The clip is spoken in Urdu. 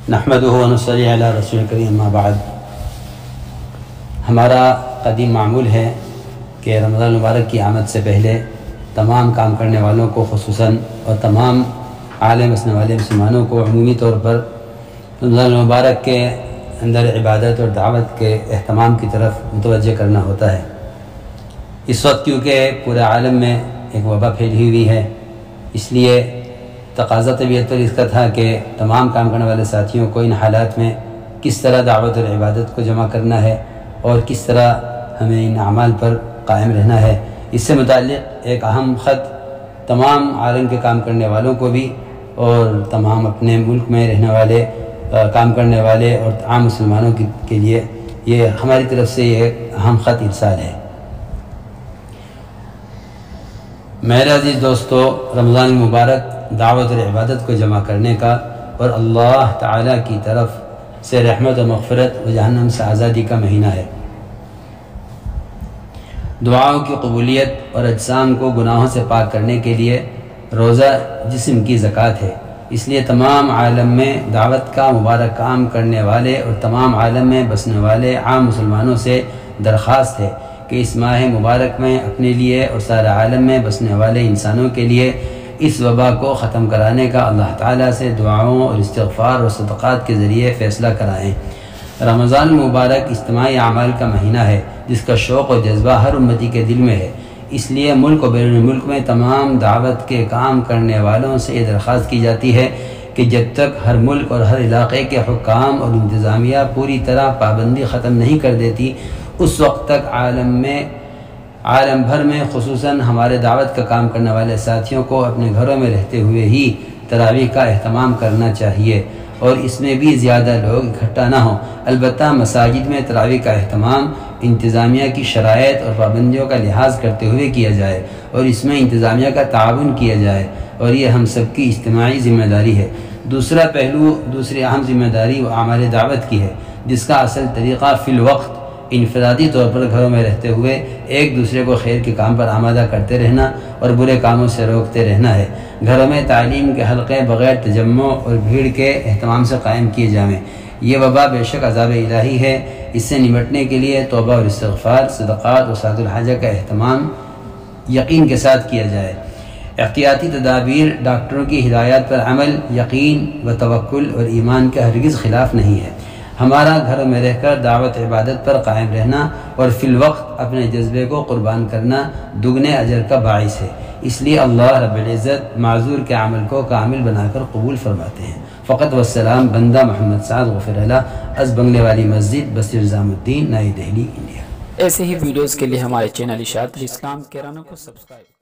نحمدہ و نصلی علی رسول کریم اما بعد۔ ہمارا قدیم معمول ہے کہ رمضان المبارک کی آمد سے پہلے تمام کام کرنے والوں کو خصوصاً اور تمام عالم بسنے والے مسلمانوں کو عمومی طور پر رمضان المبارک کے اندر عبادت اور دعوت کے اہتمام کی طرف متوجہ کرنا ہوتا ہے۔ اس وقت کیونکہ پورے عالم میں ایک وبا پھیلی ہوئی ہے، اس لیے تقاضا طبیعت پر اس کا تھا کہ تمام کام کرنے والے ساتھیوں کو ان حالات میں کس طرح دعوت اور عبادت کو جمع کرنا ہے اور کس طرح ہمیں ان اعمال پر قائم رہنا ہے، اس سے متعلق ایک اہم خط تمام عالم کے کام کرنے والوں کو بھی اور تمام اپنے ملک میں رہنے والے کام کرنے والے اور عام مسلمانوں کے لیے یہ ہماری طرف سے یہ اہم خط ارسال ہے۔ میرے عزیز دوستو، رمضان المبارک دعوت اور عبادت کو جمع کرنے کا اور اللہ تعالیٰ کی طرف سے رحمت و مغفرت و جہنم سے آزادی کا مہینہ ہے۔ دعاؤں کی قبولیت اور اجسام کو گناہوں سے پاک کرنے کے لیے روزہ جسم کی زکوٰۃ ہے۔ اس لیے تمام عالم میں دعوت کا مبارک کام کرنے والے اور تمام عالم میں بسنے والے عام مسلمانوں سے درخواست ہے کہ اس ماہ مبارک میں اپنے لیے اور سارے عالم میں بسنے والے انسانوں کے لیے اس وبا کو ختم کرانے کا اللہ تعالیٰ سے دعاؤں اور استغفار اور صدقات کے ذریعے فیصلہ کرائیں۔ رمضان المبارک اجتماعی اعمال کا مہینہ ہے جس کا شوق و جذبہ ہر امتی کے دل میں ہے۔ اس لیے ملک و بیرون ملک میں تمام دعوت کے کام کرنے والوں سے یہ درخواست کی جاتی ہے کہ جب تک ہر ملک اور ہر علاقے کے حکام اور انتظامیہ پوری طرح پابندی ختم نہیں کر دیتی، اس وقت تک عالم بھر میں خصوصاً ہمارے دعوت کا کام کرنے والے ساتھیوں کو اپنے گھروں میں رہتے ہوئے ہی تراویح کا اہتمام کرنا چاہیے اور اس میں بھی زیادہ لوگ اکٹھا نہ ہوں۔ البتہ مساجد میں تراویح کا اہتمام انتظامیہ کی شرائط اور پابندیوں کا لحاظ کرتے ہوئے کیا جائے اور اس میں انتظامیہ کا تعاون کیا جائے، اور یہ ہم سب کی اجتماعی ذمہ داری ہے۔ دوسرا پہلو، دوسری اہم ذمہ داری وہ اعمال دعوت کی ہے، جس کا اصل طریقہ فی الوقت انفرادی طور پر گھروں میں رہتے ہوئے ایک دوسرے کو خیر کے کام پر آمادہ کرتے رہنا اور برے کاموں سے روکتے رہنا ہے۔ گھروں میں تعلیم کے حلقے بغیر تجمع اور بھیڑ کے اہتمام سے قائم کیے جائیں۔ یہ وبا بے شک عذاب الہی ہے، اس سے نمٹنے کے لیے توبہ اور استغفار، صدقات اور سعد الحاجہ کا اہتمام یقین کے ساتھ کیا جائے۔ احتیاطی تدابیر، ڈاکٹروں کی ہدایات پر عمل، یقین و توکل اور ایمان کے ہرگز خلاف نہیں ہے۔ ہمارا گھروں میں رہ کر دعوت عبادت پر قائم رہنا اور فی الوقت اپنے جذبے کو قربان کرنا دگنے اجر کا باعث ہے۔ اس لیے اللہ رب العزت معذور کے عمل کو کامل بنا کر قبول فرماتے ہیں۔ فقط والسلام، بندہ محمد سعد غفر اللہ، از بنگلے والی مسجد، بستی نظام الدین، نئی دہلی، انڈیا۔ ایسے ہی ویڈیوز کے لیے ہمارے چینل اشاعت الاسلام کیرانہ کو سبسکرائب